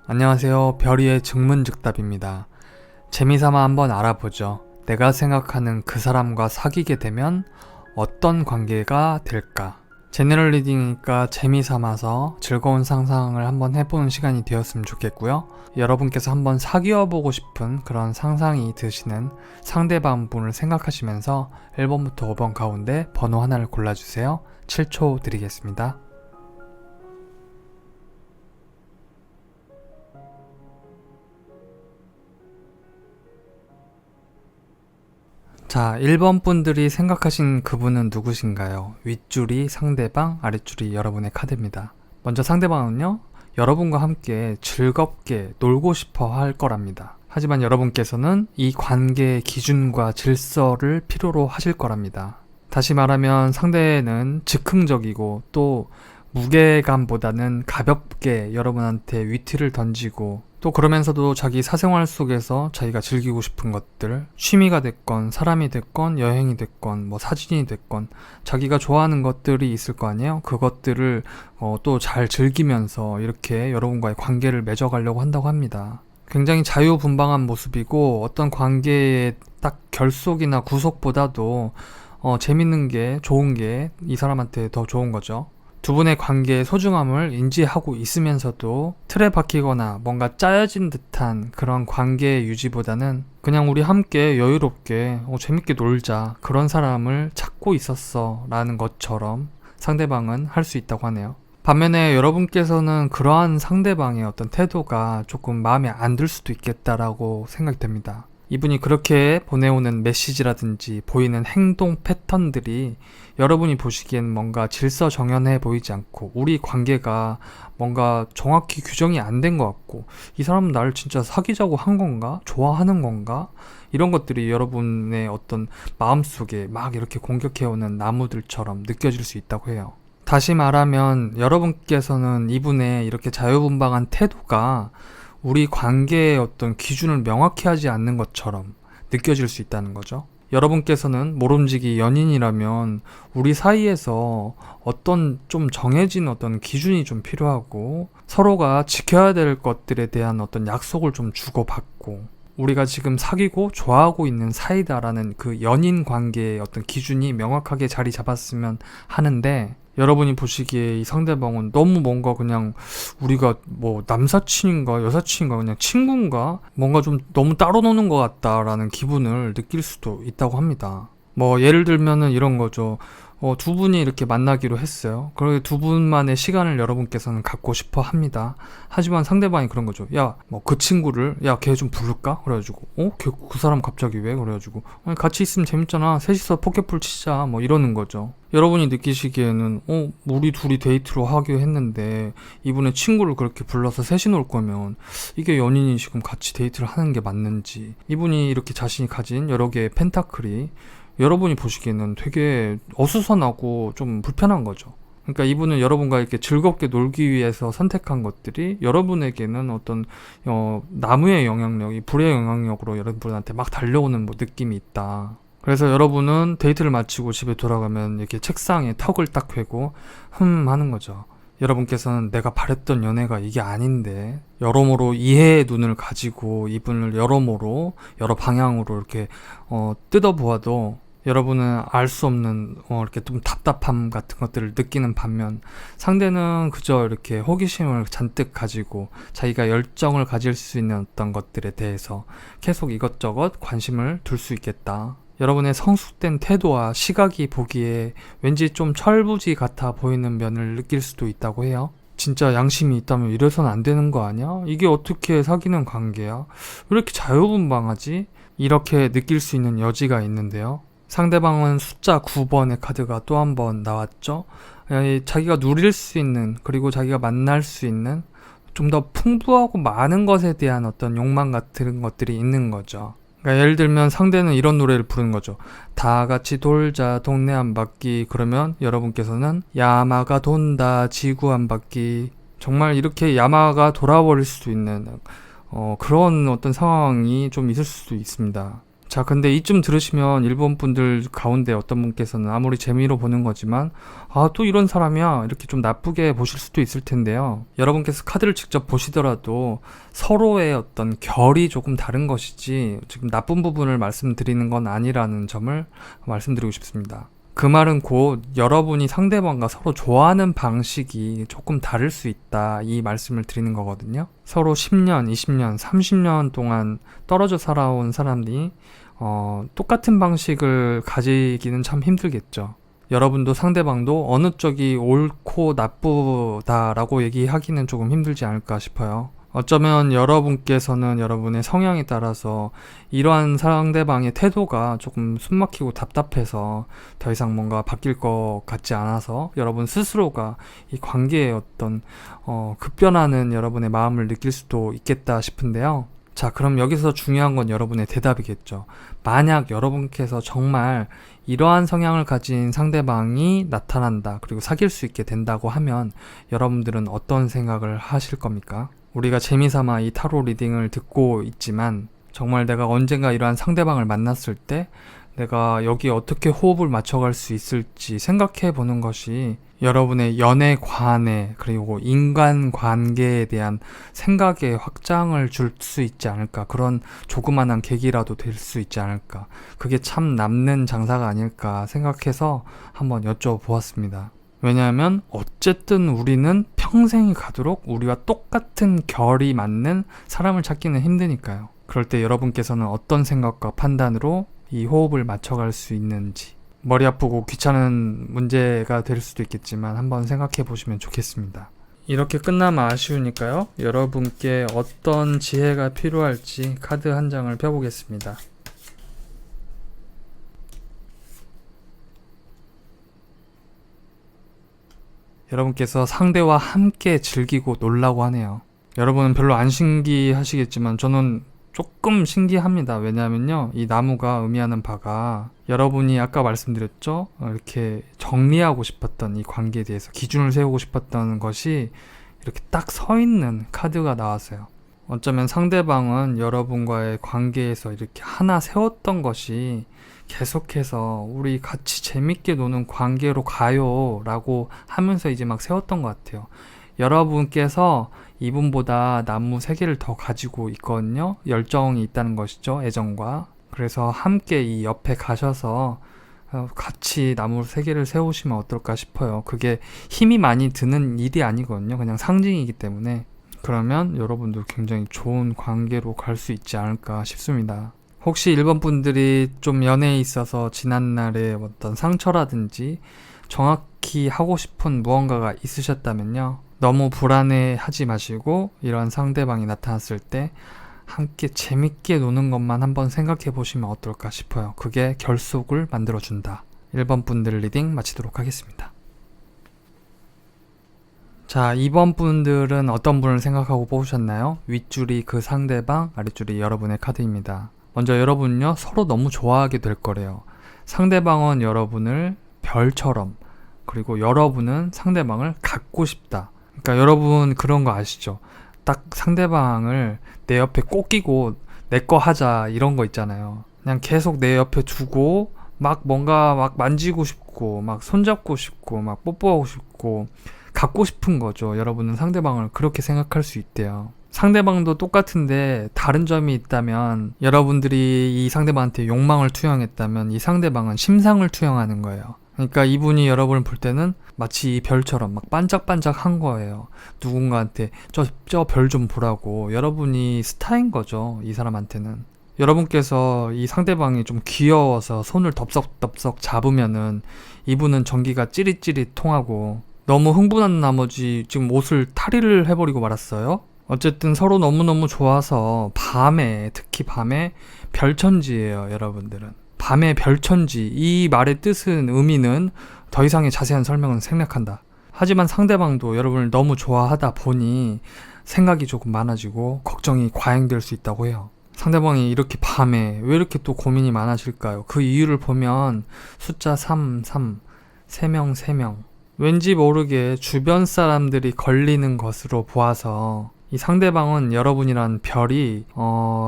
안녕하세요. 별이의 증문즉답입니다. 재미삼아 한번 알아보죠. 내가 생각하는 그 사람과 사귀게 되면 어떤 관계가 될까? 제너럴 리딩이니까 재미삼아서 즐거운 상상을 한번 해보는 시간이 되었으면 좋겠고요. 여러분께서 한번 사귀어보고 싶은 그런 상상이 드시는 상대방 분을 생각하시면서 1번부터 5번 가운데 번호 하나를 골라주세요. 7초 드리겠습니다. 자, 1번 분들이 생각하신 그분은 누구신가요? 윗줄이 상대방, 아랫줄이 여러분의 카드입니다. 먼저 상대방은요, 여러분과 함께 즐겁게 놀고 싶어 할 거랍니다. 하지만 여러분께서는 이 관계의 기준과 질서를 필요로 하실 거랍니다. 다시 말하면 상대는 즉흥적이고 또 무게감보다는 가볍게 여러분한테 위트를 던지고 또 그러면서도 자기 사생활 속에서 자기가 즐기고 싶은 것들, 취미가 됐건 사람이 됐건 여행이 됐건 뭐 사진이 됐건 자기가 좋아하는 것들이 있을 거 아니에요. 그것들을 또 잘 즐기면서 이렇게 여러분과의 관계를 맺어가려고 한다고 합니다. 굉장히 자유분방한 모습이고 어떤 관계의 딱 결속이나 구속보다도 재밌는 게 좋은 게 이 사람한테 더 좋은 거죠. 두 분의 관계의 소중함을 인지하고 있으면서도 틀에 박히거나 뭔가 짜여진 듯한 그런 관계의 유지보다는 그냥 우리 함께 여유롭게 재밌게 놀자, 그런 사람을 찾고 있었어 라는 것처럼 상대방은 할 수 있다고 하네요. 반면에 여러분께서는 그러한 상대방의 어떤 태도가 조금 마음에 안 들 수도 있겠다라고 생각이 됩니다. 이분이 그렇게 보내오는 메시지라든지 보이는 행동 패턴들이 여러분이 보시기엔 뭔가 질서정연해 보이지 않고 우리 관계가 뭔가 정확히 규정이 안 된 것 같고 이 사람은 나를 진짜 사귀자고 한 건가? 좋아하는 건가? 이런 것들이 여러분의 어떤 마음속에 막 이렇게 공격해오는 나무들처럼 느껴질 수 있다고 해요. 다시 말하면 여러분께서는 이분의 이렇게 자유분방한 태도가 우리 관계의 어떤 기준을 명확히 하지 않는 것처럼 느껴질 수 있다는 거죠. 여러분께서는 모름지기 연인이라면 우리 사이에서 어떤 좀 정해진 어떤 기준이 좀 필요하고 서로가 지켜야 될 것들에 대한 어떤 약속을 좀 주고받고 우리가 지금 사귀고 좋아하고 있는 사이다라는 그 연인 관계의 어떤 기준이 명확하게 자리 잡았으면 하는데 여러분이 보시기에 이 상대방은 너무 뭔가 그냥 우리가 뭐 남사친인가 여사친인가 그냥 친구인가 뭔가 좀 너무 따로 노는 것 같다라는 기분을 느낄 수도 있다고 합니다. 뭐 예를 들면은 이런 거죠. 두 분이 이렇게 만나기로 했어요. 그리고 두 분만의 시간을 여러분께서는 갖고 싶어 합니다. 하지만 상대방이 그런 거죠. 야, 뭐 그 친구를, 야, 걔 좀 부를까? 그래가지고, 그 사람 갑자기 왜? 그래가지고, 아니, 같이 있으면 재밌잖아. 셋이서 포켓볼 치자. 뭐 이러는 거죠. 여러분이 느끼시기에는, 우리 둘이 데이트로 하기로 했는데, 이분의 친구를 그렇게 불러서 셋이 놀 거면, 이게 연인이 지금 같이 데이트를 하는 게 맞는지, 이분이 이렇게 자신이 가진 여러 개의 펜타클이, 여러분이 보시기에는 되게 어수선하고 좀 불편한 거죠. 그러니까 이분은 여러분과 이렇게 즐겁게 놀기 위해서 선택한 것들이 여러분에게는 어떤 나무의 영향력이 불의 영향력으로 여러분한테 막 달려오는 뭐 느낌이 있다. 그래서 여러분은 데이트를 마치고 집에 돌아가면 이렇게 책상에 턱을 딱 괴고 하는 거죠. 여러분께서는 내가 바랬던 연애가 이게 아닌데 여러모로 이해의 눈을 가지고 이분을 여러모로 여러 방향으로 이렇게 뜯어보아도 여러분은 알 수 없는 이렇게 좀 답답함 같은 것들을 느끼는 반면 상대는 그저 이렇게 호기심을 잔뜩 가지고 자기가 열정을 가질 수 있는 어떤 것들에 대해서 계속 이것저것 관심을 둘 수 있겠다. 여러분의 성숙된 태도와 시각이 보기에 왠지 좀 철부지 같아 보이는 면을 느낄 수도 있다고 해요. 진짜 양심이 있다면 이래서는 안 되는 거 아니야? 이게 어떻게 사귀는 관계야? 왜 이렇게 자유분방하지? 이렇게 느낄 수 있는 여지가 있는데요. 상대방은 숫자 9번의 카드가 또 한 번 나왔죠. 자기가 누릴 수 있는 그리고 자기가 만날 수 있는 좀 더 풍부하고 많은 것에 대한 어떤 욕망 같은 것들이 있는 거죠. 그러니까 예를 들면 상대는 이런 노래를 부르는 거죠. 다 같이 돌자 동네 한 바퀴. 그러면 여러분께서는 야마가 돈다 지구 한 바퀴. 정말 이렇게 야마가 돌아버릴 수도 있는 그런 어떤 상황이 좀 있을 수도 있습니다. 자, 근데 이쯤 들으시면 일본 분들 가운데 어떤 분께서는 아무리 재미로 보는 거지만, 아, 또 이런 사람이야, 이렇게 좀 나쁘게 보실 수도 있을 텐데요. 여러분께서 카드를 직접 보시더라도 서로의 어떤 결이 조금 다른 것이지 지금 나쁜 부분을 말씀드리는 건 아니라는 점을 말씀드리고 싶습니다. 그 말은 곧 여러분이 상대방과 서로 좋아하는 방식이 조금 다를 수 있다, 이 말씀을 드리는 거거든요. 서로 10년, 20년, 30년 동안 떨어져 살아온 사람들이 똑같은 방식을 가지기는 참 힘들겠죠. 여러분도 상대방도 어느 쪽이 옳고 나쁘다라고 얘기하기는 조금 힘들지 않을까 싶어요. 어쩌면 여러분께서는 여러분의 성향에 따라서 이러한 상대방의 태도가 조금 숨막히고 답답해서 더 이상 뭔가 바뀔 것 같지 않아서 여러분 스스로가 이 관계에 어떤 급변하는 여러분의 마음을 느낄 수도 있겠다 싶은데요. 자, 그럼 여기서 중요한 건 여러분의 대답이겠죠. 만약 여러분께서 정말 이러한 성향을 가진 상대방이 나타난다, 그리고 사귈 수 있게 된다고 하면 여러분들은 어떤 생각을 하실 겁니까? 우리가 재미삼아 이 타로 리딩을 듣고 있지만 정말 내가 언젠가 이러한 상대방을 만났을 때 내가 여기에 어떻게 호흡을 맞춰갈 수 있을지 생각해 보는 것이 여러분의 연애관에 그리고 인간관계에 대한 생각의 확장을 줄 수 있지 않을까, 그런 조그만한 계기라도 될 수 있지 않을까, 그게 참 남는 장사가 아닐까 생각해서 한번 여쭤보았습니다. 왜냐하면 어쨌든 우리는 평생이 가도록 우리와 똑같은 결이 맞는 사람을 찾기는 힘드니까요. 그럴 때 여러분께서는 어떤 생각과 판단으로 이 호흡을 맞춰갈 수 있는지, 머리 아프고 귀찮은 문제가 될 수도 있겠지만 한번 생각해 보시면 좋겠습니다. 이렇게 끝나면 아쉬우니까요, 여러분께 어떤 지혜가 필요할지 카드 한 장을 펴보겠습니다. 여러분께서 상대와 함께 즐기고 놀라고 하네요. 여러분은 별로 안 신기하시겠지만 저는 조금 신기합니다. 왜냐하면요, 이 나무가 의미하는 바가 여러분이 아까 말씀드렸죠, 이렇게 정리하고 싶었던 이 관계에 대해서 기준을 세우고 싶었던 것이 이렇게 딱 서 있는 카드가 나왔어요. 어쩌면 상대방은 여러분과의 관계에서 이렇게 하나 세웠던 것이 계속해서 우리 같이 재밌게 노는 관계로 가요 라고 하면서 이제 막 세웠던 것 같아요. 여러분께서 이분보다 나무 3개를 더 가지고 있거든요. 열정이 있다는 것이죠, 애정과. 그래서 함께 이 옆에 가셔서 같이 나무 3개를 세우시면 어떨까 싶어요. 그게 힘이 많이 드는 일이 아니거든요. 그냥 상징이기 때문에. 그러면 여러분도 굉장히 좋은 관계로 갈 수 있지 않을까 싶습니다. 혹시 일본 분들이 좀 연애에 있어서 지난날의 어떤 상처라든지 정확히 하고 싶은 무언가가 있으셨다면요, 너무 불안해 하지 마시고 이런 상대방이 나타났을 때 함께 재밌게 노는 것만 한번 생각해 보시면 어떨까 싶어요. 그게 결속을 만들어 준다. 1번 분들 리딩 마치도록 하겠습니다. 자, 2번 분들은 어떤 분을 생각하고 뽑으셨나요? 윗줄이 그 상대방, 아랫줄이 여러분의 카드입니다. 먼저 여러분은요, 서로 너무 좋아하게 될 거래요. 상대방은 여러분을 별처럼, 그리고 여러분은 상대방을 갖고 싶다. 그러니까 여러분 그런 거 아시죠? 딱 상대방을 내 옆에 꼭 끼고 내 거 하자, 이런 거 있잖아요. 그냥 계속 내 옆에 두고 막 뭔가 막 만지고 싶고 막 손잡고 싶고 막 뽀뽀하고 싶고 갖고 싶은 거죠. 여러분은 상대방을 그렇게 생각할 수 있대요. 상대방도 똑같은데 다른 점이 있다면, 여러분들이 이 상대방한테 욕망을 투영했다면 이 상대방은 심상을 투영하는 거예요. 그러니까 이분이 여러분을 볼 때는 마치 이 별처럼 막 반짝반짝한 거예요. 누군가한테 저 별 좀 보라고. 여러분이 스타인 거죠, 이 사람한테는. 여러분께서 이 상대방이 좀 귀여워서 손을 덥석덥석 잡으면은 이분은 전기가 찌릿찌릿 통하고 너무 흥분한 나머지 지금 옷을 탈의를 해버리고 말았어요. 어쨌든 서로 너무너무 좋아서 밤에, 특히 밤에 별천지예요, 여러분들은. 밤의 별천지, 이 말의 뜻은, 의미는 더 이상의 자세한 설명은 생략한다. 하지만 상대방도 여러분을 너무 좋아하다 보니 생각이 조금 많아지고 걱정이 과잉될 수 있다고 해요. 상대방이 이렇게 밤에 왜 이렇게 또 고민이 많아질까요? 그 이유를 보면 숫자 3, 3명. 왠지 모르게 주변 사람들이 걸리는 것으로 보아서 이 상대방은 여러분이란 별이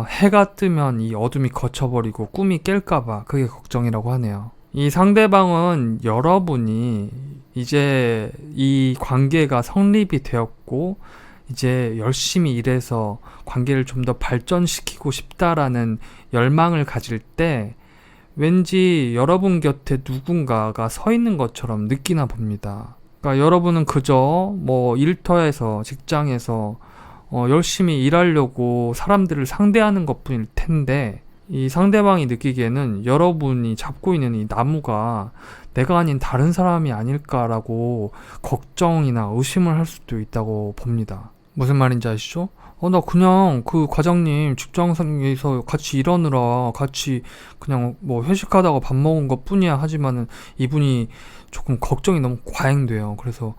해가 뜨면 이 어둠이 걷혀버리고 꿈이 깰까봐 그게 걱정이라고 하네요. 이 상대방은 여러분이 이제 이 관계가 성립이 되었고 이제 열심히 일해서 관계를 좀 더 발전시키고 싶다라는 열망을 가질 때 왠지 여러분 곁에 누군가가 서 있는 것처럼 느끼나 봅니다. 그러니까 여러분은 그저 뭐 일터에서 직장에서 열심히 일하려고 사람들을 상대하는 것뿐일 텐데 이 상대방이 느끼기에는 여러분이 잡고 있는 이 나무가 내가 아닌 다른 사람이 아닐까라고 걱정이나 의심을 할 수도 있다고 봅니다. 무슨 말인지 아시죠? 나 그냥 그 과장님 직장에서 같이 일하느라 같이 그냥 뭐 회식하다가 밥 먹은 것 뿐이야 하지만은 이분이 조금 걱정이 너무 과잉돼요. 그래서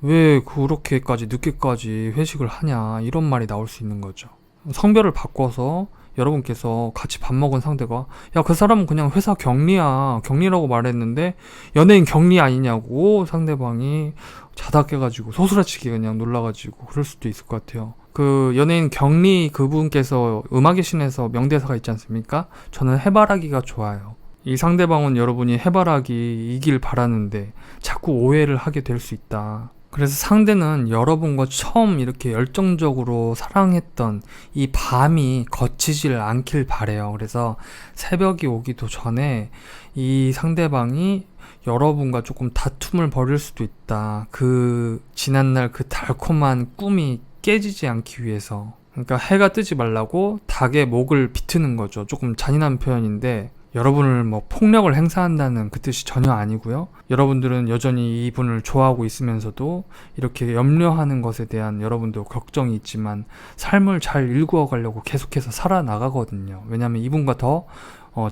왜 그렇게까지 늦게까지 회식을 하냐 이런 말이 나올 수 있는 거죠. 성별을 바꿔서 여러분께서 같이 밥 먹은 상대가 야, 그 사람은 그냥 회사 격리야 격리라고 말했는데 연예인 격리 아니냐고 상대방이 자다 깨가지고 소스라치게 그냥 놀라가지고 그럴 수도 있을 것 같아요. 그 연예인 격리 그분께서 음악의 신에서 명대사가 있지 않습니까? 저는 해바라기가 좋아요. 이 상대방은 여러분이 해바라기 이길 바라는데 자꾸 오해를 하게 될 수 있다. 그래서 상대는 여러분과 처음 이렇게 열정적으로 사랑했던 이 밤이 거치질 않길 바래요. 그래서 새벽이 오기도 전에 이 상대방이 여러분과 조금 다툼을 벌일 수도 있다. 그 지난날 그 달콤한 꿈이 깨지지 않기 위해서. 그러니까 해가 뜨지 말라고 닭의 목을 비트는 거죠. 조금 잔인한 표현인데 여러분을 뭐 폭력을 행사한다는 그 뜻이 전혀 아니고요. 여러분들은 여전히 이분을 좋아하고 있으면서도 이렇게 염려하는 것에 대한 여러분도 걱정이 있지만 삶을 잘 일구어 가려고 계속해서 살아나가거든요. 왜냐하면 이분과 더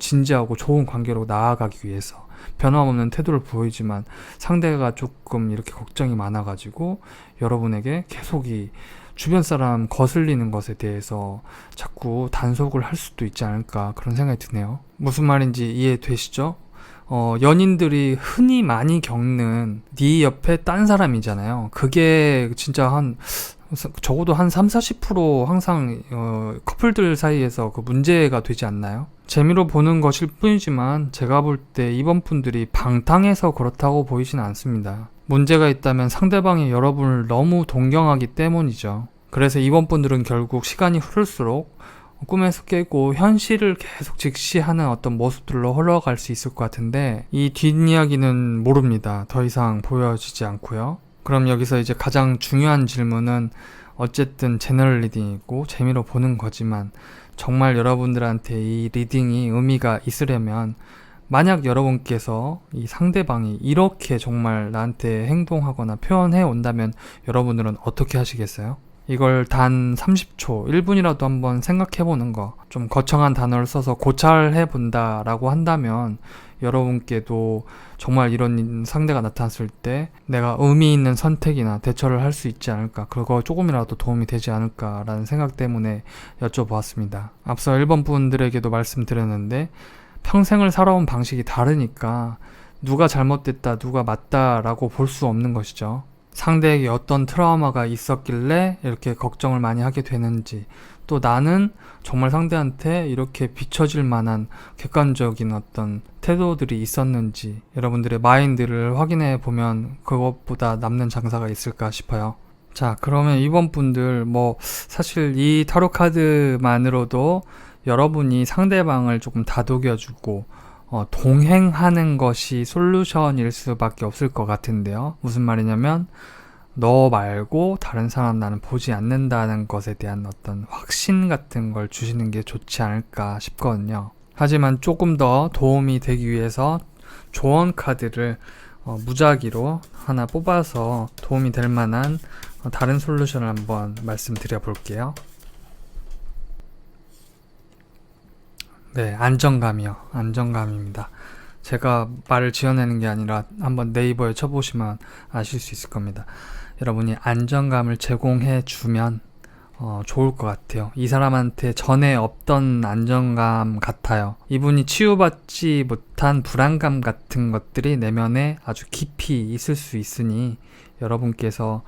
진지하고 좋은 관계로 나아가기 위해서 변함없는 태도를 보이지만 상대가 조금 이렇게 걱정이 많아가지고 여러분에게 계속 이 주변 사람 거슬리는 것에 대해서 자꾸 단속을 할 수도 있지 않을까 그런 생각이 드네요. 무슨 말인지 이해되시죠? 연인들이 흔히 많이 겪는 네 옆에 딴 사람이잖아요. 그게 진짜 적어도 한 30-40% 항상 커플들 사이에서 그 문제가 되지 않나요? 재미로 보는 것일 뿐이지만 제가 볼 때 이번 분들이 방탕해서 그렇다고 보이진 않습니다. 문제가 있다면 상대방이 여러분을 너무 동경하기 때문이죠. 그래서 이번 분들은 결국 시간이 흐를수록 꿈에서 깨고 현실을 계속 직시하는 어떤 모습들로 흘러갈 수 있을 것 같은데 이 뒷이야기는 모릅니다. 더 이상 보여지지 않고요. 그럼 여기서 이제 가장 중요한 질문은 어쨌든 제너럴 리딩이고 재미로 보는 거지만 정말 여러분들한테 이 리딩이 의미가 있으려면 만약 여러분께서 이 상대방이 이렇게 정말 나한테 행동하거나 표현해 온다면 여러분들은 어떻게 하시겠어요? 이걸 단 30초, 1분이라도 한번 생각해 보는 거, 좀 거창한 단어를 써서 고찰해 본다 라고 한다면 여러분께도 정말 이런 상대가 나타났을 때 내가 의미 있는 선택이나 대처를 할 수 있지 않을까, 그거 조금이라도 도움이 되지 않을까 라는 생각 때문에 여쭤보았습니다. 앞서 1번 분들에게도 말씀드렸는데 평생을 살아온 방식이 다르니까 누가 잘못됐다, 누가 맞다 라고 볼 수 없는 것이죠. 상대에게 어떤 트라우마가 있었길래 이렇게 걱정을 많이 하게 되는지, 또 나는 정말 상대한테 이렇게 비춰질 만한 객관적인 어떤 태도들이 있었는지 여러분들의 마인드를 확인해 보면 그것보다 남는 장사가 있을까 싶어요. 자, 그러면 이번 분들 사실 이 타로 카드만으로도 여러분이 상대방을 조금 다독여주고 동행하는 것이 솔루션일 수밖에 없을 것 같은데요. 무슨 말이냐면 너 말고 다른 사람 나는 보지 않는다는 것에 대한 어떤 확신 같은 걸 주시는 게 좋지 않을까 싶거든요. 하지만 조금 더 도움이 되기 위해서 조언 카드를 무작위로 하나 뽑아서 도움이 될 만한 다른 솔루션을 한번 말씀드려 볼게요. 네, 안정감입니다. 제가 말을 지어내는 게 아니라 한번 네이버에 쳐보시면 아실 수 있을 겁니다. 여러분이 안정감을 제공해 주면 좋을 것 같아요. 이 사람한테 전에 없던 안정감 같아요. 이분이 치유받지 못한 불안감 같은 것들이 내면에 아주 깊이 있을 수 있으니 여러분께서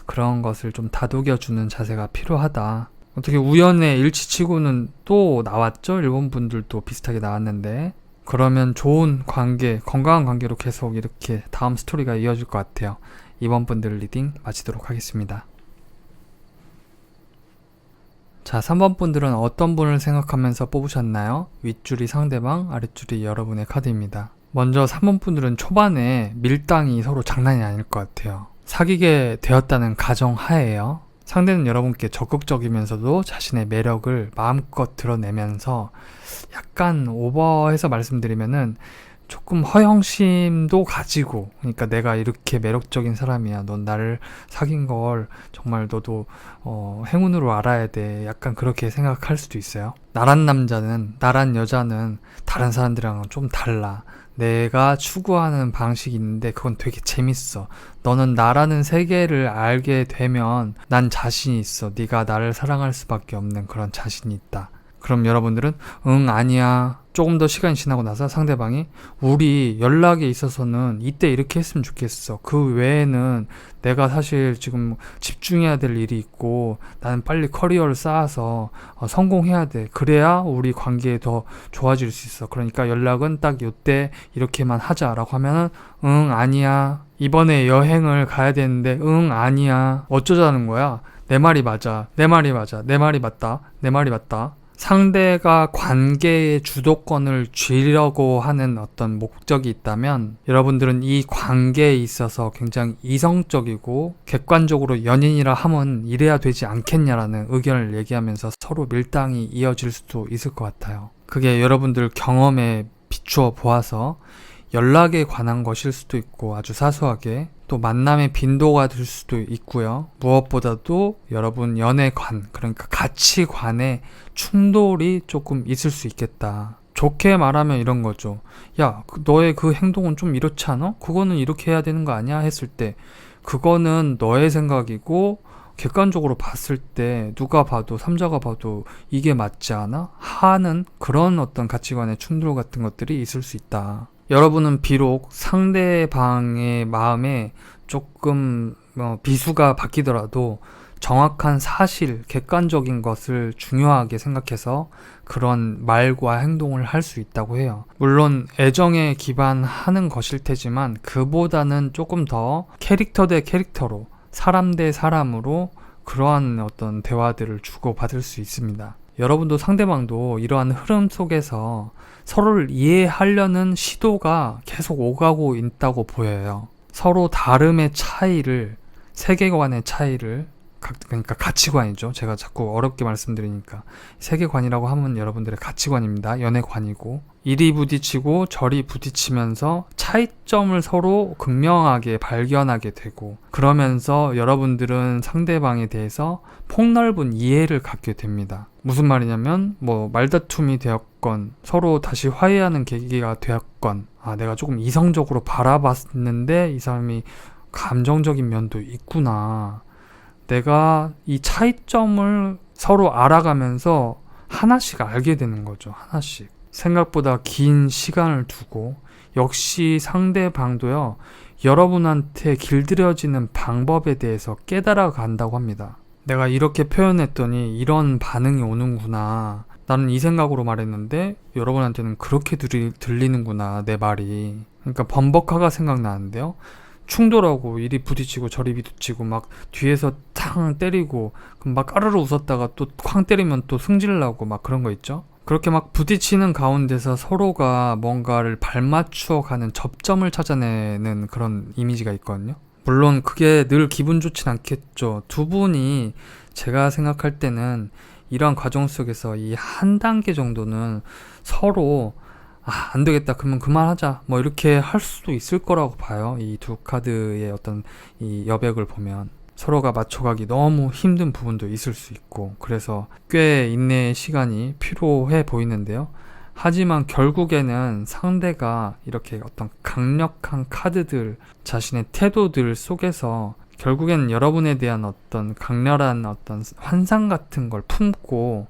그런 것을 좀 다독여주는 자세가 필요하다. 어떻게 우연의 일치치고는 또 나왔죠? 일본 분들도 비슷하게 나왔는데, 그러면 좋은 관계, 건강한 관계로 계속 이렇게 다음 스토리가 이어질 것 같아요. 이번 분들 리딩 마치도록 하겠습니다. 자, 3번 분들은 어떤 분을 생각하면서 뽑으셨나요? 윗줄이 상대방, 아랫줄이 여러분의 카드입니다. 먼저 3번 분들은 초반에 밀당이 서로 장난이 아닐 것 같아요. 사귀게 되었다는 가정하에요. 상대는 여러분께 적극적이면서도 자신의 매력을 마음껏 드러내면서 약간 오버해서 말씀드리면은 조금 허영심도 가지고, 그러니까 내가 이렇게 매력적인 사람이야, 넌 나를 사귄 걸 정말 너도 행운으로 알아야 돼, 약간 그렇게 생각할 수도 있어요. 나란 남자는, 나란 여자는 다른 사람들이랑은 좀 달라. 내가 추구하는 방식이 있는데 그건 되게 재밌어. 너는 나라는 세계를 알게 되면 난 자신이 있어. 네가 나를 사랑할 수밖에 없는 그런 자신이 있다. 그럼 여러분들은 응 아니야, 조금 더 시간이 지나고 나서 상대방이 우리 연락에 있어서는 이때 이렇게 했으면 좋겠어, 그 외에는 내가 사실 지금 집중해야 될 일이 있고 나는 빨리 커리어를 쌓아서 성공해야 돼, 그래야 우리 관계에 더 좋아질 수 있어, 그러니까 연락은 딱 요때 이렇게만 하자라고 하면은 응 아니야, 이번에 여행을 가야 되는데 응 아니야, 어쩌자는 거야, 내 말이 맞아, 내 말이 맞아, 내 말이 맞다, 내 말이 맞다. 상대가 관계의 주도권을 쥐려고 하는 어떤 목적이 있다면 여러분들은 이 관계에 있어서 굉장히 이성적이고 객관적으로 연인이라 하면 이래야 되지 않겠냐라는 의견을 얘기하면서 서로 밀당이 이어질 수도 있을 것 같아요. 그게 여러분들 경험에 비추어 보아서 연락에 관한 것일 수도 있고 아주 사소하게, 또 만남의 빈도가 될 수도 있고요. 무엇보다도 여러분 연애관, 그러니까 가치관의 충돌이 조금 있을 수 있겠다. 좋게 말하면 이런 거죠. 야, 너의 그 행동은 좀 이렇지 않아? 그거는 이렇게 해야 되는 거 아니야? 했을 때 그거는 너의 생각이고 객관적으로 봤을 때 누가 봐도, 삼자가 봐도 이게 맞지 않아? 하는 그런 어떤 가치관의 충돌 같은 것들이 있을 수 있다. 여러분은 비록 상대방의 마음에 조금 비수가 바뀌더라도 정확한 사실, 객관적인 것을 중요하게 생각해서 그런 말과 행동을 할 수 있다고 해요. 물론 애정에 기반하는 것일 테지만 그보다는 조금 더 캐릭터 대 캐릭터로, 사람 대 사람으로 그러한 어떤 대화들을 주고받을 수 있습니다. 여러분도 상대방도 이러한 흐름 속에서 서로를 이해하려는 시도가 계속 오가고 있다고 보여요. 서로 다름의 차이를, 세계관의 차이를, 그러니까 가치관이죠. 제가 자꾸 어렵게 말씀드리니까 세계관이라고 하면 여러분들의 가치관입니다. 연애관이고, 이리 부딪히고 저리 부딪히면서 차이점을 서로 극명하게 발견하게 되고, 그러면서 여러분들은 상대방에 대해서 폭넓은 이해를 갖게 됩니다. 무슨 말이냐면 말다툼이 되었건 서로 다시 화해하는 계기가 되었건, 내가 조금 이성적으로 바라봤는데 이 사람이 감정적인 면도 있구나, 내가 이 차이점을 서로 알아가면서 하나씩 알게 되는 거죠. 하나씩. 생각보다 긴 시간을 두고, 역시 상대방도요, 여러분한테 길들여지는 방법에 대해서 깨달아 간다고 합니다. 내가 이렇게 표현했더니 이런 반응이 오는구나, 나는 이 생각으로 말했는데 여러분한테는 그렇게 들리는구나, 내 말이. 그러니까 범벅화가 생각나는데요, 충돌하고 이리 부딪히고 저리 부딪히고 막 뒤에서 탕 때리고 막 까르르 웃었다가 또 쾅 때리면 또 승질나고 막 그런 거 있죠. 그렇게 막 부딪히는 가운데서 서로가 뭔가를 발맞추어 가는 접점을 찾아내는 그런 이미지가 있거든요. 물론 그게 늘 기분 좋진 않겠죠. 두 분이, 제가 생각할 때는 이러한 과정 속에서 이 한 단계 정도는 서로 안 되겠다, 그러면 그만하자, 이렇게 할 수도 있을 거라고 봐요. 이 두 카드의 어떤 이 여백을 보면 서로가 맞춰가기 너무 힘든 부분도 있을 수 있고, 그래서 꽤 인내의 시간이 필요해 보이는데요. 하지만 결국에는 상대가 이렇게 어떤 강력한 카드들, 자신의 태도들 속에서 결국엔 여러분에 대한 어떤 강렬한 어떤 환상 같은 걸 품고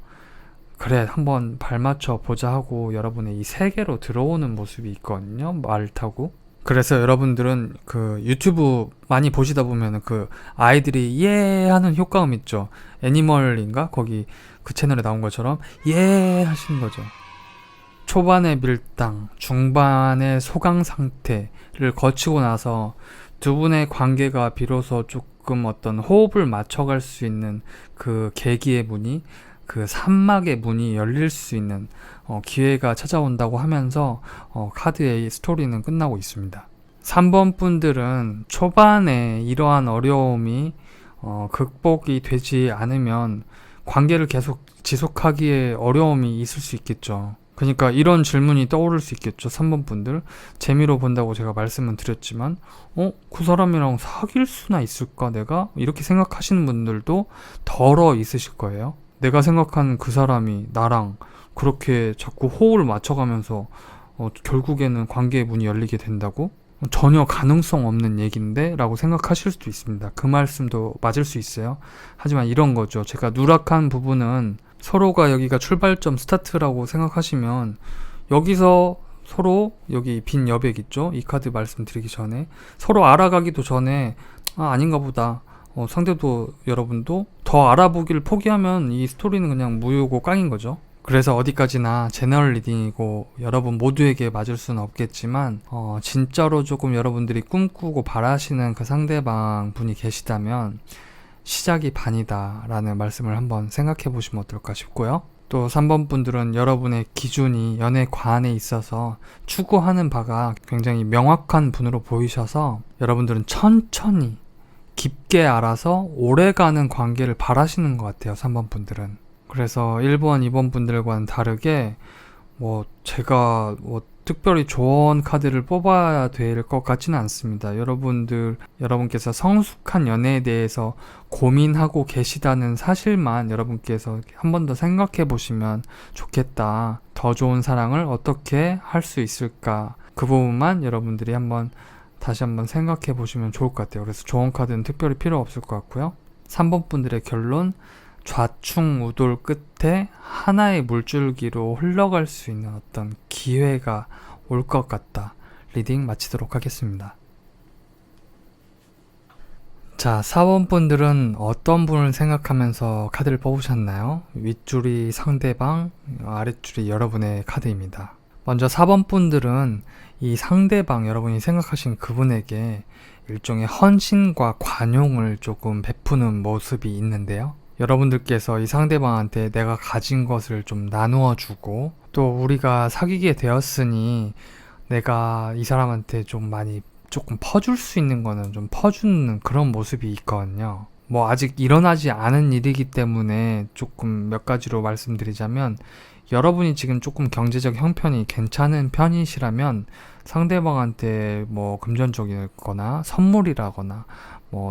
그래 한번 발맞춰 보자 하고 여러분의 이 세계로 들어오는 모습이 있거든요. 말 타고. 그래서 여러분들은 그 유튜브 많이 보시다 보면 그 아이들이 예 하는 효과음 있죠. 애니멀인가? 거기 그 채널에 나온 것처럼 예 하시는 거죠. 초반의 밀당, 중반의 소강 상태를 거치고 나서 두 분의 관계가 비로소 조금 어떤 호흡을 맞춰갈 수 있는 그 계기의 문이, 그 산막의 문이 열릴 수 있는 기회가 찾아온다고 하면서 카드의 스토리는 끝나고 있습니다. 3번 분들은 초반에 이러한 어려움이 극복이 되지 않으면 관계를 계속 지속하기에 어려움이 있을 수 있겠죠. 그러니까 이런 질문이 떠오를 수 있겠죠. 3번 분들 재미로 본다고 제가 말씀은 드렸지만 그 사람이랑 사귈 수나 있을까 내가? 이렇게 생각하시는 분들도 덜어 있으실 거예요. 내가 생각하는 그 사람이 나랑 그렇게 자꾸 호흡을 맞춰가면서 결국에는 관계의 문이 열리게 된다고? 전혀 가능성 없는 얘기인데? 라고 생각하실 수도 있습니다. 그 말씀도 맞을 수 있어요. 하지만 이런 거죠. 제가 누락한 부분은 서로가 여기가 출발점 스타트라고 생각하시면 여기서 서로 여기 빈 여백 있죠? 이 카드 말씀드리기 전에 서로 알아가기도 전에 아닌가 보다. 상대도 여러분도 더 알아보기를 포기하면 이 스토리는 그냥 무효고 깡인 거죠. 그래서 어디까지나 제너럴 리딩이고 여러분 모두에게 맞을 수는 없겠지만 진짜로 조금 여러분들이 꿈꾸고 바라시는 그 상대방 분이 계시다면 시작이 반이다 라는 말씀을 한번 생각해 보시면 어떨까 싶고요. 또 3번 분들은 여러분의 기준이 연애 관에 있어서 추구하는 바가 굉장히 명확한 분으로 보이셔서 여러분들은 천천히 깊게 알아서 오래가는 관계를 바라시는 것 같아요. 3번 분들은. 그래서 1번, 2번 분들과는 다르게 제가 특별히 조언 카드를 뽑아야 될 것 같지는 않습니다. 여러분께서 성숙한 연애에 대해서 고민하고 계시다는 사실만 여러분께서 한 번 더 생각해 보시면 좋겠다. 더 좋은 사랑을 어떻게 할 수 있을까? 그 부분만 여러분들이 다시 한번 생각해 보시면 좋을 것 같아요. 그래서 조언 카드는 특별히 필요 없을 것 같고요. 3번 분들의 결론, 좌충우돌 끝에 하나의 물줄기로 흘러갈 수 있는 어떤 기회가 올 것 같다. 리딩 마치도록 하겠습니다. 자, 4번 분들은 어떤 분을 생각하면서 카드를 뽑으셨나요? 윗줄이 상대방, 아랫줄이 여러분의 카드입니다. 먼저 4번 분들은 이 상대방, 여러분이 생각하신 그분에게 일종의 헌신과 관용을 조금 베푸는 모습이 있는데요. 여러분들께서 이 상대방한테 내가 가진 것을 좀 나누어 주고 또 우리가 사귀게 되었으니 내가 이 사람한테 조금 퍼줄 수 있는 거는 좀 퍼주는 그런 모습이 있거든요. 아직 일어나지 않은 일이기 때문에 조금 몇 가지로 말씀드리자면 여러분이 지금 조금 경제적 형편이 괜찮은 편이시라면 상대방한테 금전적이거나 선물이라거나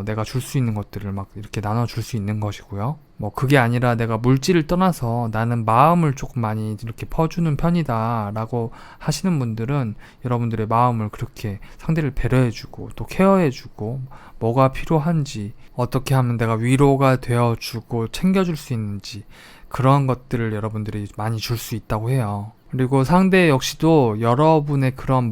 내가 줄 수 있는 것들을 막 이렇게 나눠줄 수 있는 것이고요. 그게 아니라 내가 물질을 떠나서 나는 마음을 조금 많이 이렇게 퍼주는 편이다 라고 하시는 분들은 여러분들의 마음을 그렇게 상대를 배려해주고 또 케어해주고 뭐가 필요한지 어떻게 하면 내가 위로가 되어주고 챙겨줄 수 있는지 그런 것들을 여러분들이 많이 줄 수 있다고 해요. 그리고 상대 역시도 여러분의 그런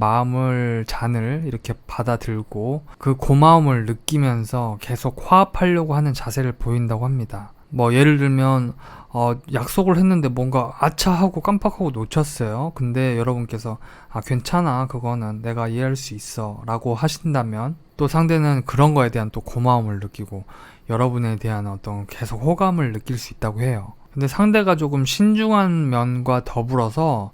잔을 이렇게 받아들고 그 고마움을 느끼면서 계속 화합하려고 하는 자세를 보인다고 합니다. 예를 들면 약속을 했는데 뭔가 아차 하고 깜빡하고 놓쳤어요. 근데 여러분께서 괜찮아, 그거는 내가 이해할 수 있어 라고 하신다면 또 상대는 그런 거에 대한 또 고마움을 느끼고 여러분에 대한 어떤 계속 호감을 느낄 수 있다고 해요. 근데 상대가 조금 신중한 면과 더불어서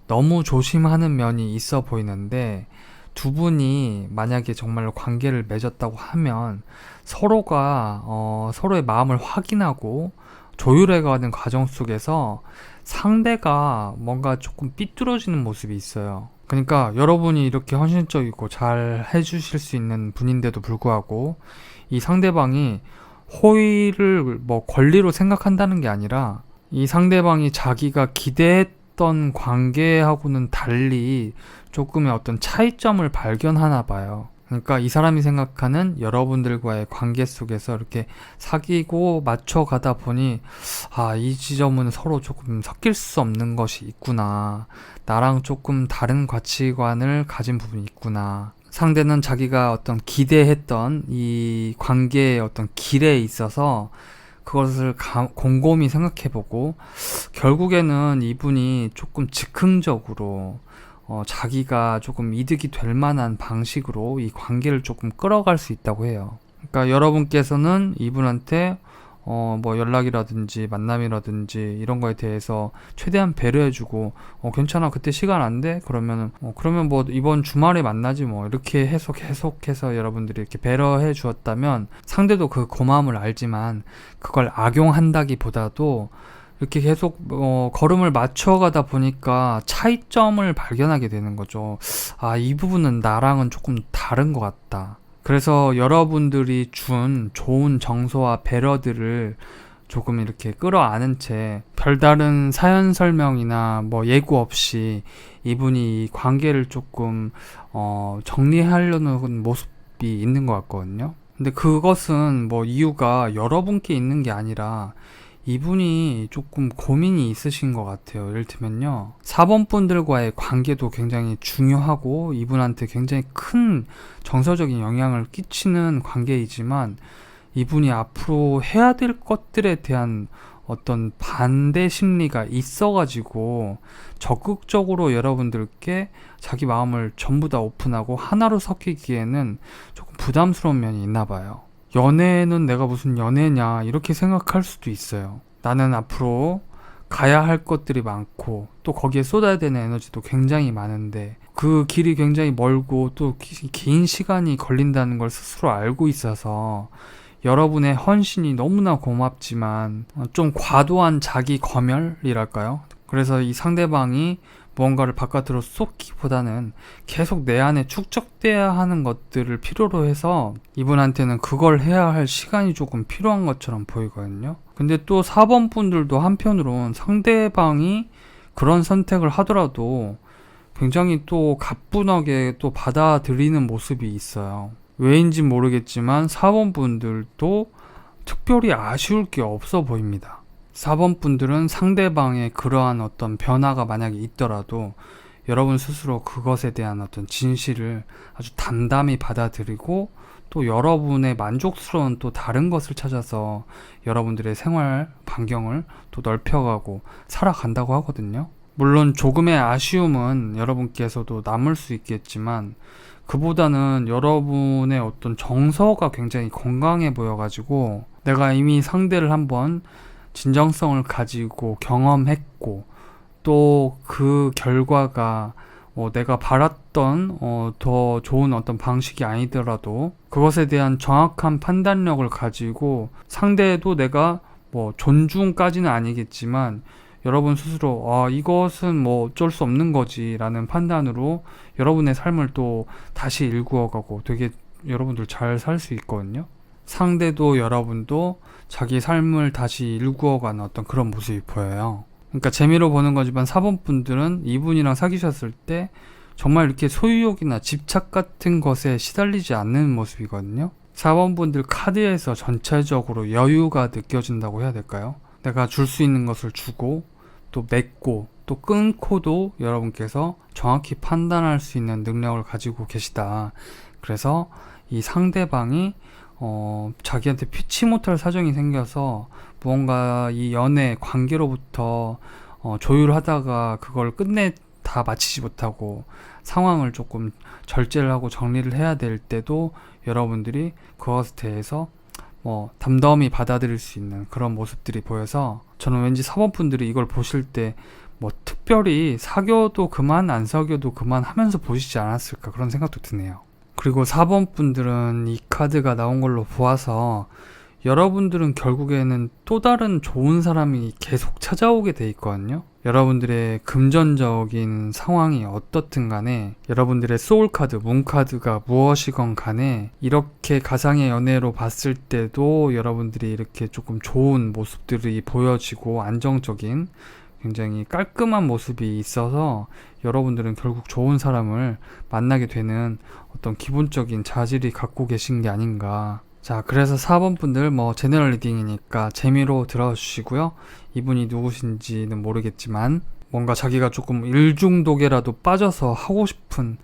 너무 조심하는 면이 있어 보이는데 두 분이 만약에 정말로 관계를 맺었다고 하면 서로가 서로의 마음을 확인하고 조율해가는 과정 속에서 상대가 뭔가 조금 삐뚤어지는 모습이 있어요. 그러니까 여러분이 이렇게 헌신적이고 잘 해주실 수 있는 분인데도 불구하고 이 상대방이 호의를 권리로 생각한다는 게 아니라 이 상대방이 자기가 기대했던 관계하고는 달리 조금의 어떤 차이점을 발견하나 봐요. 그러니까 이 사람이 생각하는 여러분들과의 관계 속에서 이렇게 사귀고 맞춰가다 보니, 아, 이 지점은 서로 조금 섞일 수 없는 것이 있구나. 나랑 조금 다른 가치관을 가진 부분이 있구나. 상대는 자기가 어떤 기대했던 이 관계의 어떤 길에 있어서 그것을 곰곰이 생각해보고, 결국에는 이분이 조금 즉흥적으로 자기가 조금 이득이 될 만한 방식으로 이 관계를 조금 끌어갈 수 있다고 해요. 그러니까 여러분께서는 이분한테 뭐 연락이라든지 만남이라든지 이런 거에 대해서 최대한 배려해주고, 괜찮아, 그때 시간 안 돼? 그러면 뭐 이번 주말에 만나지 뭐, 이렇게 계속해서 여러분들이 이렇게 배려해 주었다면 상대도 그 고마움을 알지만 그걸 악용한다기보다도 이렇게 계속 걸음을 맞춰가다 보니까 차이점을 발견하게 되는 거죠. 아, 이 부분은 나랑은 조금 다른 것 같다. 그래서 여러분들이 준 좋은 정서와 배려들을 조금 이렇게 끌어안은 채 별다른 사연 설명이나 뭐 예고 없이 이분이 이 관계를 조금 정리하려는 모습이 있는 것 같거든요. 근데 그것은 뭐 이유가 여러분께 있는 게 아니라 이분이 조금 고민이 있으신 것 같아요. 예를 들면요, 4번 분들과의 관계도 굉장히 중요하고 이분한테 굉장히 큰 정서적인 영향을 끼치는 관계이지만, 이분이 앞으로 해야 될 것들에 대한 어떤 반대 심리가 있어가지고 적극적으로 여러분들께 자기 마음을 전부 다 오픈하고 하나로 섞이기에는 조금 부담스러운 면이 있나 봐요. 연애는 내가 무슨 연애냐 이렇게 생각할 수도 있어요. 나는 앞으로 가야 할 것들이 많고 또 거기에 쏟아야 되는 에너지도 굉장히 많은데 그 길이 굉장히 멀고 또 긴 시간이 걸린다는 걸 스스로 알고 있어서 여러분의 헌신이 너무나 고맙지만 좀 과도한 자기 검열이랄까요? 그래서 이 상대방이 무언가를 바깥으로 쏟기보다는 계속 내 안에 축적돼야 하는 것들을 필요로 해서 이분한테는 그걸 해야 할 시간이 조금 필요한 것처럼 보이거든요. 근데 또 4번 분들도 한편으론 상대방이 그런 선택을 하더라도 굉장히 또 가뿐하게 또 받아들이는 모습이 있어요. 왜인지 모르겠지만 4번 분들도 특별히 아쉬울 게 없어 보입니다. 4번 분들은 상대방의 그러한 어떤 변화가 만약에 있더라도 여러분 스스로 그것에 대한 어떤 진실을 아주 담담히 받아들이고 또 여러분의 만족스러운 또 다른 것을 찾아서 여러분들의 생활 반경을 또 넓혀가고 살아간다고 하거든요. 물론 조금의 아쉬움은 여러분께서도 남을 수 있겠지만 그보다는 여러분의 어떤 정서가 굉장히 건강해 보여가지고 내가 이미 상대를 한번 진정성을 가지고 경험했고 또 그 결과가 내가 바랐던 더 좋은 어떤 방식이 아니더라도 그것에 대한 정확한 판단력을 가지고 상대도 내가 뭐 존중까지는 아니겠지만 여러분 스스로 이것은 뭐 어쩔 수 없는 거지 라는 판단으로 여러분의 삶을 또 다시 일구어가고 되게 여러분들 잘 살 수 있거든요. 상대도 여러분도 자기 삶을 다시 일구어가는 어떤 그런 모습이 보여요. 그러니까 재미로 보는 거지만 4번 분들은 이분이랑 사귀셨을 때 정말 이렇게 소유욕이나 집착 같은 것에 시달리지 않는 모습이거든요. 4번 분들 카드에서 전체적으로 여유가 느껴진다고 해야 될까요? 내가 줄 수 있는 것을 주고 또 맺고 또 끊고도 여러분께서 정확히 판단할 수 있는 능력을 가지고 계시다. 그래서 이 상대방이 자기한테 피치 못할 사정이 생겨서 무언가 이 연애 관계로부터 조율하다가 그걸 끝내 다 마치지 못하고 상황을 조금 절제를 하고 정리를 해야 될 때도 여러분들이 그것에 대해서 담담히 받아들일 수 있는 그런 모습들이 보여서 저는 왠지 4번 분들이 이걸 보실 때 특별히 사귀어도 그만 안 사귀어도 그만 하면서 보시지 않았을까 그런 생각도 드네요. 그리고 4번 분들은 이 카드가 나온 걸로 보아서 여러분들은 결국에는 또 다른 좋은 사람이 계속 찾아오게 돼 있거든요. 여러분들의 금전적인 상황이 어떻든 간에 여러분들의 소울카드, 문카드가 무엇이건 간에 이렇게 가상의 연애로 봤을 때도 여러분들이 이렇게 조금 좋은 모습들이 보여지고 안정적인 굉장히 깔끔한 모습이 있어서 여러분들은 결국 좋은 사람을 만나게 되는 어떤 기본적인 자질이 갖고 계신 게 아닌가. 자, 그래서 4번 분들 제너럴 리딩이니까 재미로 들어주시고요. 이분이 누구신지는 모르겠지만 뭔가 자기가 조금 일중독에라도 빠져서 하고 싶은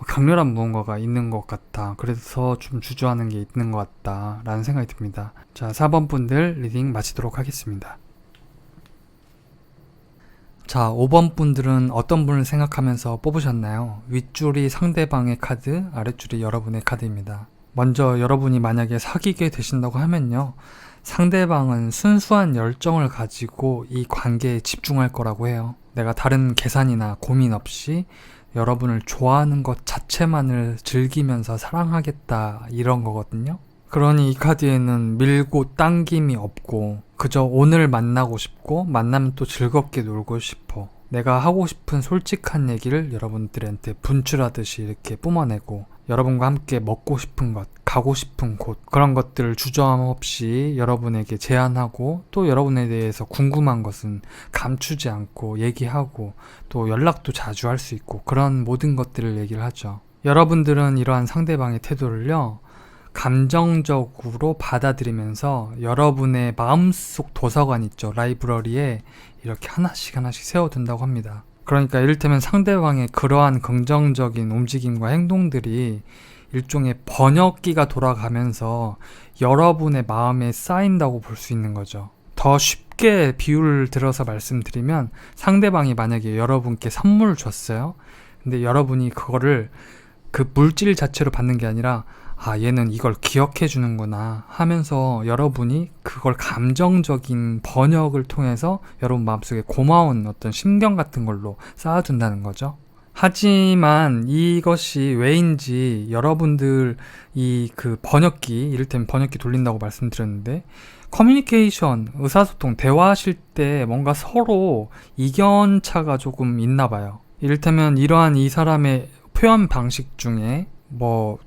강렬한 무언가가 있는 것 같다. 그래서 좀 주저하는 게 있는 것 같다 라는 생각이 듭니다. 자, 4번 분들 리딩 마치도록 하겠습니다. 자, 5번 분들은 어떤 분을 생각하면서 뽑으셨나요? 윗줄이 상대방의 카드, 아랫줄이 여러분의 카드입니다. 먼저 여러분이 만약에 사귀게 되신다고 하면요, 상대방은 순수한 열정을 가지고 이 관계에 집중할 거라고 해요. 내가 다른 계산이나 고민 없이 여러분을 좋아하는 것 자체만을 즐기면서 사랑하겠다, 이런 거거든요. 그러니 이 카드에는 밀고 당김이 없고 그저 오늘 만나고 싶고 만나면 또 즐겁게 놀고 싶어. 내가 하고 싶은 솔직한 얘기를 여러분들한테 분출하듯이 이렇게 뿜어내고 여러분과 함께 먹고 싶은 것, 가고 싶은 곳, 그런 것들을 주저함 없이 여러분에게 제안하고 또 여러분에 대해서 궁금한 것은 감추지 않고 얘기하고 또 연락도 자주 할 수 있고 그런 모든 것들을 얘기를 하죠. 여러분들은 이러한 상대방의 태도를요, 감정적으로 받아들이면서 여러분의 마음속 도서관 있죠. 라이브러리에 이렇게 하나씩 세워둔다고 합니다. 그러니까 이를테면 상대방의 그러한 긍정적인 움직임과 행동들이 일종의 번역기가 돌아가면서 여러분의 마음에 쌓인다고 볼 수 있는 거죠. 더 쉽게 비유를 들어서 말씀드리면 상대방이 만약에 여러분께 선물을 줬어요. 근데 여러분이 그거를 그 물질 자체로 받는 게 아니라 얘는 이걸 기억해 주는구나 하면서 여러분이 그걸 감정적인 번역을 통해서 여러분 마음속에 고마운 어떤 심경 같은 걸로 쌓아둔다는 거죠. 하지만 이것이 왜인지 여러분들 그 번역기, 이를테면 번역기 돌린다고 말씀드렸는데, 커뮤니케이션, 의사소통, 대화하실 때 뭔가 서로 이견차가 조금 있나 봐요. 이를테면 이러한 이 사람의 표현 방식 중에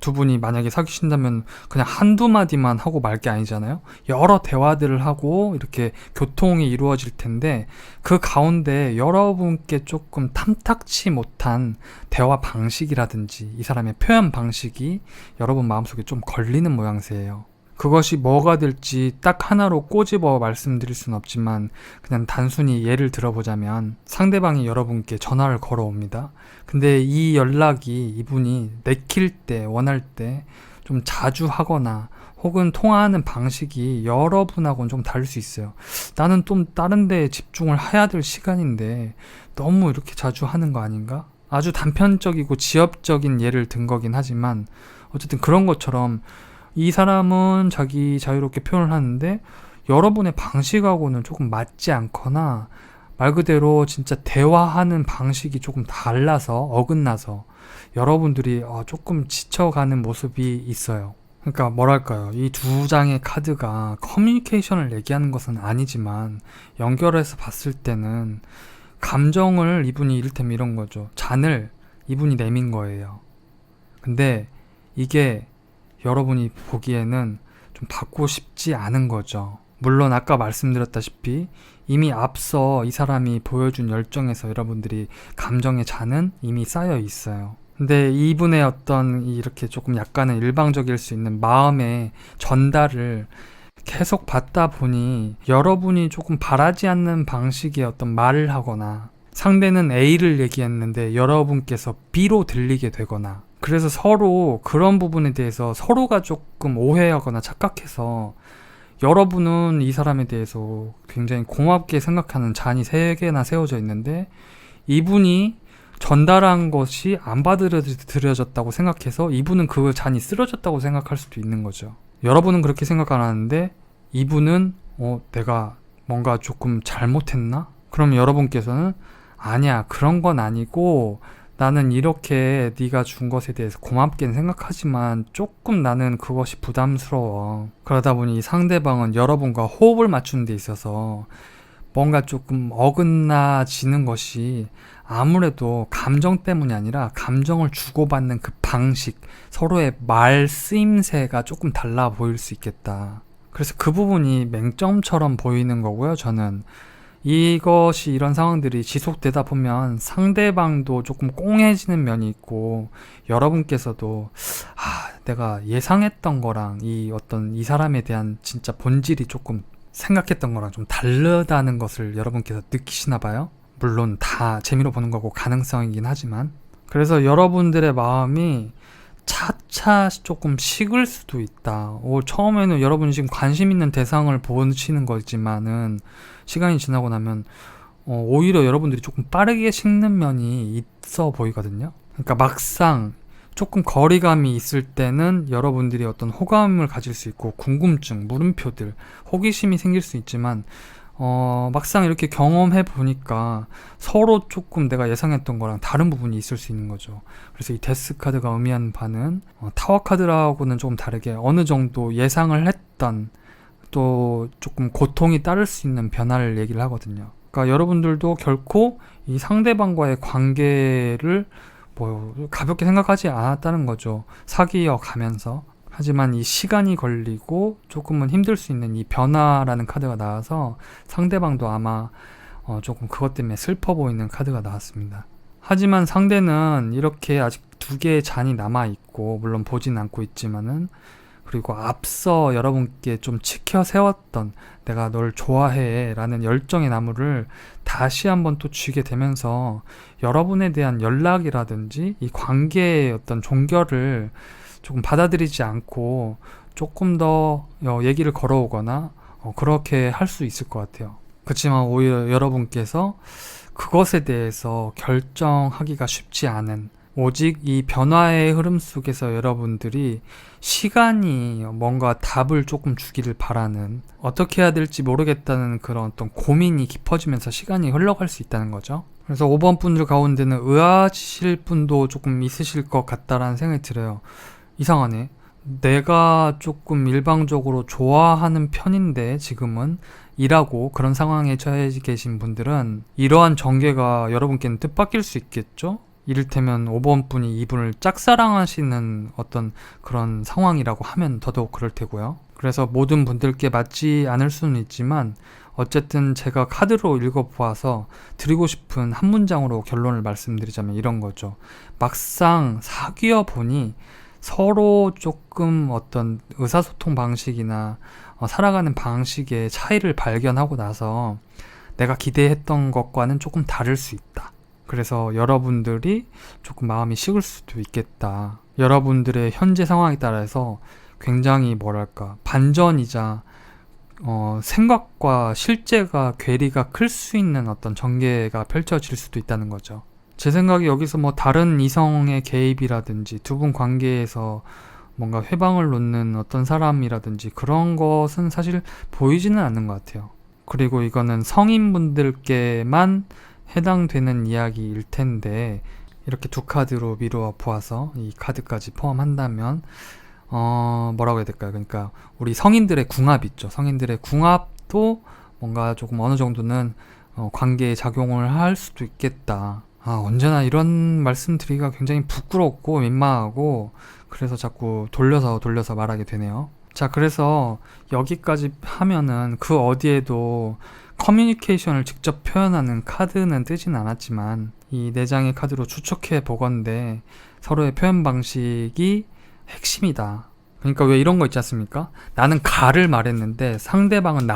두 분이 만약에 사귀신다면 그냥 한두 마디만 하고 말 게 아니잖아요. 여러 대화들을 하고 이렇게 교통이 이루어질 텐데 그 가운데 여러분께 조금 탐탁치 못한 대화 방식이라든지 이 사람의 표현 방식이 여러분 마음속에 좀 걸리는 모양새예요. 그것이 뭐가 될지 딱 하나로 꼬집어 말씀드릴 수는 없지만 그냥 단순히 예를 들어보자면 상대방이 여러분께 전화를 걸어옵니다. 근데 이 연락이 이분이 내킬 때, 원할 때 좀 자주 하거나 혹은 통화하는 방식이 여러분하고는 좀 다를 수 있어요. 나는 좀 다른 데에 집중을 해야 될 시간인데 너무 이렇게 자주 하는 거 아닌가? 아주 단편적이고 지엽적인 예를 든 거긴 하지만 어쨌든 그런 것처럼 이 사람은 자기 자유롭게 표현을 하는데 여러분의 방식하고는 조금 맞지 않거나 말 그대로 진짜 대화하는 방식이 조금 달라서 어긋나서 여러분들이 조금 지쳐가는 모습이 있어요. 그러니까 뭐랄까요, 이 두 장의 카드가 커뮤니케이션을 얘기하는 것은 아니지만 연결해서 봤을 때는 감정을 이분이 이를테면 이런 거죠. 잔을 이분이 내민 거예요. 근데 이게 여러분이 보기에는 좀 받고 싶지 않은 거죠. 물론 아까 말씀드렸다시피 이미 앞서 이 사람이 보여준 열정에서 여러분들이 감정의 잔은 이미 쌓여 있어요. 근데 이분의 어떤 이렇게 조금 약간은 일방적일 수 있는 마음의 전달을 계속 받다 보니 여러분이 조금 바라지 않는 방식의 어떤 말을 하거나 상대는 A를 얘기했는데 여러분께서 B로 들리게 되거나 그래서 서로 그런 부분에 대해서 서로가 조금 오해하거나 착각해서 여러분은 이 사람에 대해서 굉장히 고맙게 생각하는 잔이 3개나 세워져 있는데 이분이 전달한 것이 안 받아들여졌다고 생각해서 이분은 그 잔이 쓰러졌다고 생각할 수도 있는 거죠. 여러분은 그렇게 생각 안 하는데 이분은 내가 뭔가 조금 잘못했나? 그럼 여러분께서는 아니야, 그런 건 아니고 나는 이렇게 네가 준 것에 대해서 고맙게는 생각하지만 조금 나는 그것이 부담스러워. 그러다 보니 상대방은 여러분과 호흡을 맞추는 데 있어서 뭔가 조금 어긋나지는 것이 아무래도 감정 때문이 아니라 감정을 주고받는 그 방식, 서로의 말 쓰임새가 조금 달라 보일 수 있겠다. 그래서 그 부분이 맹점처럼 보이는 거고요. 저는 이것이 이런 상황들이 지속되다 보면 상대방도 조금 꽁해지는 면이 있고 여러분께서도 내가 예상했던 거랑 이 어떤 이 사람에 대한 진짜 본질이 조금 생각했던 거랑 좀 다르다는 것을 여러분께서 느끼시나 봐요. 물론 다 재미로 보는 거고 가능성이긴 하지만, 그래서 여러분들의 마음이 차차 조금 식을 수도 있다. 처음에는 여러분이 지금 관심 있는 대상을 보시는 거지만은 시간이 지나고 나면 오히려 여러분들이 조금 빠르게 식는 면이 있어 보이거든요. 그러니까 막상 조금 거리감이 있을 때는 여러분들이 어떤 호감을 가질 수 있고 궁금증, 물음표들, 호기심이 생길 수 있지만 막상 이렇게 경험해 보니까 서로 조금 내가 예상했던 거랑 다른 부분이 있을 수 있는 거죠. 그래서 이 데스 카드가 의미하는 바는 타워 카드라고는 조금 다르게 어느 정도 예상을 했던 또 조금 고통이 따를 수 있는 변화를 얘기를 하거든요. 그러니까 여러분들도 결코 이 상대방과의 관계를 가볍게 생각하지 않았다는 거죠. 사귀어 가면서. 하지만 이 시간이 걸리고 조금은 힘들 수 있는 이 변화라는 카드가 나와서 상대방도 아마 조금 그것 때문에 슬퍼 보이는 카드가 나왔습니다. 하지만 상대는 이렇게 아직 두 개의 잔이 남아있고, 물론 보진 않고 있지만은, 그리고 앞서 여러분께 좀 치켜 세웠던 내가 널 좋아해 라는 열정의 나무를 다시 한번 또 쥐게 되면서 여러분에 대한 연락이라든지 이 관계의 어떤 종결을 조금 받아들이지 않고 조금 더 얘기를 걸어오거나 그렇게 할 수 있을 것 같아요. 그렇지만 오히려 여러분께서 그것에 대해서 결정하기가 쉽지 않은, 오직 이 변화의 흐름 속에서 여러분들이 시간이 뭔가 답을 조금 주기를 바라는, 어떻게 해야 될지 모르겠다는 그런 어떤 고민이 깊어지면서 시간이 흘러갈 수 있다는 거죠. 그래서 5번 분들 가운데는 의아하실 분도 조금 있으실 것 같다라는 생각이 들어요. 이상하네. 내가 조금 일방적으로 좋아하는 편인데 지금은 일하고 그런 상황에 처해 계신 분들은 이러한 전개가 여러분께는 뜻밖일 수 있겠죠? 이를테면 5번 분이 이분을 짝사랑하시는 어떤 그런 상황이라고 하면 더더욱 그럴 테고요. 그래서 모든 분들께 맞지 않을 수는 있지만 어쨌든 제가 카드로 읽어보아서 드리고 싶은 한 문장으로 결론을 말씀드리자면 이런 거죠. 막상 사귀어 보니 서로 조금 어떤 의사소통 방식이나 살아가는 방식의 차이를 발견하고 나서 내가 기대했던 것과는 조금 다를 수 있다. 그래서 여러분들이 조금 마음이 식을 수도 있겠다. 여러분들의 현재 상황에 따라서 굉장히 반전이자 생각과 실제가 괴리가 클 수 있는 어떤 전개가 펼쳐질 수도 있다는 거죠. 제 생각에 여기서 다른 이성의 개입이라든지 두 분 관계에서 뭔가 회방을 놓는 어떤 사람이라든지 그런 것은 사실 보이지는 않는 것 같아요. 그리고 이거는 성인분들께만 해당되는 이야기일 텐데, 이렇게 두 카드로 미루어 보아서 이 카드까지 포함한다면 뭐라고 해야 될까요? 그러니까 우리 성인들의 궁합 있죠. 성인들의 궁합도 뭔가 조금 어느 정도는 관계에 작용을 할 수도 있겠다. 언제나 이런 말씀 드리기가 굉장히 부끄럽고 민망하고, 그래서 자꾸 돌려서 말하게 되네요. 자, 그래서 여기까지 하면은 그 어디에도 커뮤니케이션을 직접 표현하는 카드는 뜨진 않았지만 이 4장의 카드로 추측해 보건대 서로의 표현 방식이 핵심이다. 그러니까 왜 이런 거 있지 않습니까? 나는 가를 말했는데 상대방은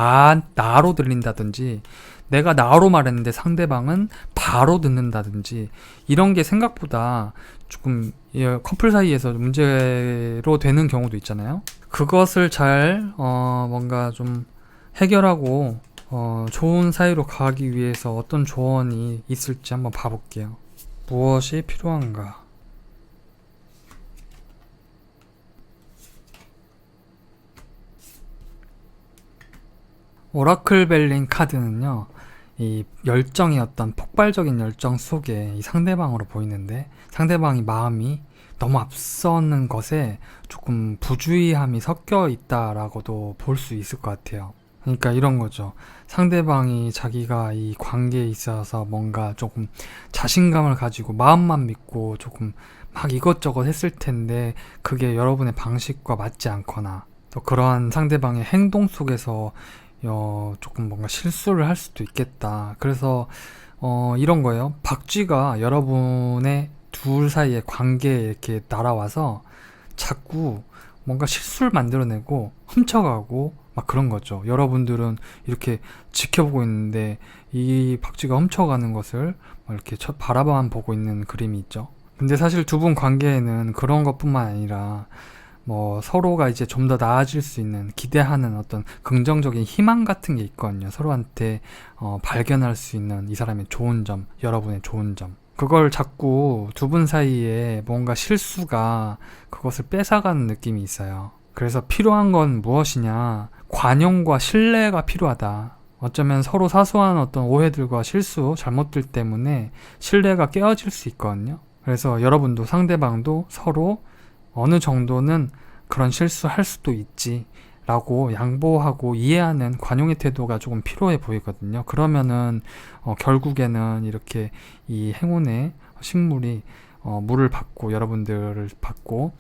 나로 들린다든지, 내가 나로 말했는데 상대방은 바로 듣는다든지, 이런 게 생각보다 조금 커플 사이에서 문제로 되는 경우도 있잖아요. 그것을 잘 뭔가 좀 해결하고 좋은 사이로 가기 위해서 어떤 조언이 있을지 한번 봐볼게요. 무엇이 필요한가? 오라클 벨린 카드는요, 이 열정의 어떤 폭발적인 열정 속에 이 상대방으로 보이는데, 상대방이 마음이 너무 앞서는 것에 조금 부주의함이 섞여 있다라고도 볼 수 있을 것 같아요. 그러니까 이런 거죠. 상대방이 자기가 이 관계에 있어서 뭔가 조금 자신감을 가지고 마음만 믿고 조금 막 이것저것 했을 텐데 그게 여러분의 방식과 맞지 않거나, 또 그러한 상대방의 행동 속에서 조금 뭔가 실수를 할 수도 있겠다. 그래서 이런 거예요. 박쥐가 여러분의 둘 사이의 관계에 이렇게 날아와서 자꾸 뭔가 실수를 만들어내고 훔쳐가고 막 그런 거죠. 여러분들은 이렇게 지켜보고 있는데 이 박쥐가 훔쳐가는 것을 막 이렇게 바라만 보고 있는 그림이 있죠. 근데 사실 두 분 관계에는 그런 것뿐만 아니라 뭐 서로가 이제 좀 더 나아질 수 있는 기대하는 어떤 긍정적인 희망 같은 게 있거든요. 서로한테 발견할 수 있는 이 사람의 좋은 점, 여러분의 좋은 점. 그걸 자꾸 두 분 사이에 뭔가 실수가 그것을 뺏어가는 느낌이 있어요. 그래서 필요한 건 무엇이냐? 관용과 신뢰가 필요하다. 어쩌면 서로 사소한 어떤 오해들과 실수, 잘못들 때문에 신뢰가 깨어질 수 있거든요. 그래서 여러분도 상대방도 서로 어느 정도는 그런 실수할 수도 있지 라고 양보하고 이해하는 관용의 태도가 조금 필요해 보이거든요. 그러면은 결국에는 이렇게 이 행운의 식물이 물을 받고 여러분들을 받고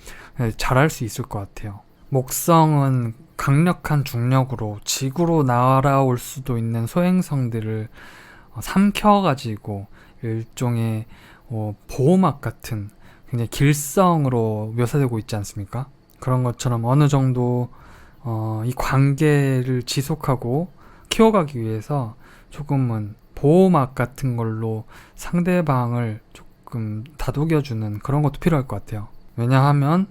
잘할 수 있을 것 같아요. 목성은 강력한 중력으로 지구로 날아올 수도 있는 소행성들을 삼켜가지고 일종의 보호막 같은 굉장히 길성으로 묘사되고 있지 않습니까? 그런 것처럼 어느 정도 이 관계를 지속하고 키워가기 위해서 조금은 보호막 같은 걸로 상대방을 조금 다독여주는 그런 것도 필요할 것 같아요. 왜냐하면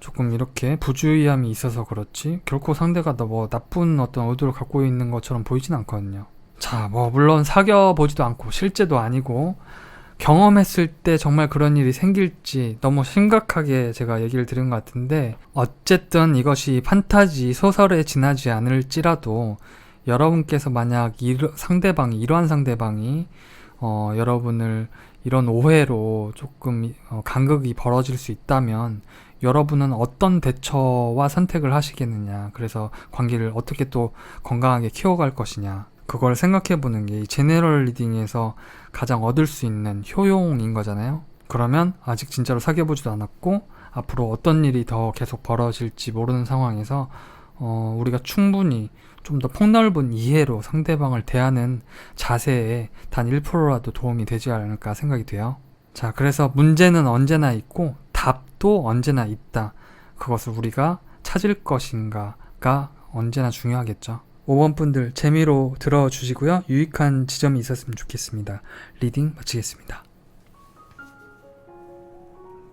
조금 이렇게 부주의함이 있어서 그렇지 결코 상대가 뭐 나쁜 어떤 의도를 갖고 있는 것처럼 보이진 않거든요. 자, 뭐 물론 사귀어보지도 않고 실제도 아니고 경험했을 때 정말 그런 일이 생길지 너무 심각하게 제가 얘기를 드린 것 같은데, 어쨌든 이것이 판타지 소설에 지나지 않을지라도 여러분께서 만약 이러한 상대방이 여러분을 이런 오해로 조금 간극이 벌어질 수 있다면 여러분은 어떤 대처와 선택을 하시겠느냐, 그래서 관계를 어떻게 또 건강하게 키워갈 것이냐, 그걸 생각해보는 게 이 제네럴 리딩에서 가장 얻을 수 있는 효용인 거잖아요. 그러면 아직 진짜로 사귀어보지도 않았고 앞으로 어떤 일이 더 계속 벌어질지 모르는 상황에서 우리가 충분히 좀 더 폭넓은 이해로 상대방을 대하는 자세에 단 1%라도 도움이 되지 않을까 생각이 돼요. 자, 그래서 문제는 언제나 있고 답도 언제나 있다. 그것을 우리가 찾을 것인가가 언제나 중요하겠죠. 5번 분들 재미로 들어주시고요. 유익한 지점이 있었으면 좋겠습니다. 리딩 마치겠습니다.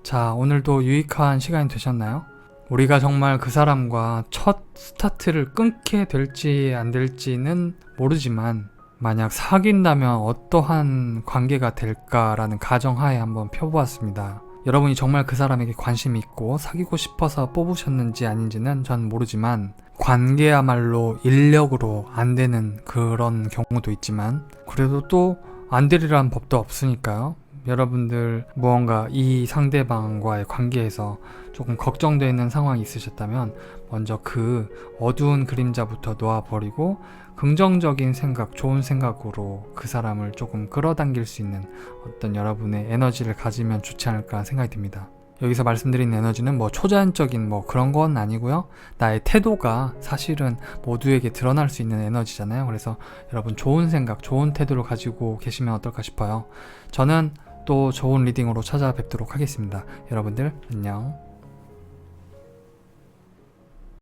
자, 오늘도 유익한 시간이 되셨나요? 우리가 정말 그 사람과 첫 스타트를 끊게 될지 안 될지는 모르지만 만약 사귄다면 어떠한 관계가 될까라는 가정하에 한번 펴보았습니다. 여러분이 정말 그 사람에게 관심이 있고 사귀고 싶어서 뽑으셨는지 아닌지는 전 모르지만 관계야말로 인력으로 안 되는 그런 경우도 있지만 그래도 또 안 되리란 법도 없으니까요. 여러분들 무언가 이 상대방과의 관계에서 조금 걱정되는 상황이 있으셨다면 먼저 그 어두운 그림자부터 놓아버리고 긍정적인 생각, 좋은 생각으로 그 사람을 조금 끌어당길 수 있는 어떤 여러분의 에너지를 가지면 좋지 않을까 생각이 듭니다. 여기서 말씀드린 에너지는 뭐 초자연적인 뭐 그런 건 아니고요. 나의 태도가 사실은 모두에게 드러날 수 있는 에너지잖아요. 그래서 여러분 좋은 생각, 좋은 태도를 가지고 계시면 어떨까 싶어요. 저는 또 좋은 리딩으로 찾아뵙도록 하겠습니다. 여러분들 안녕.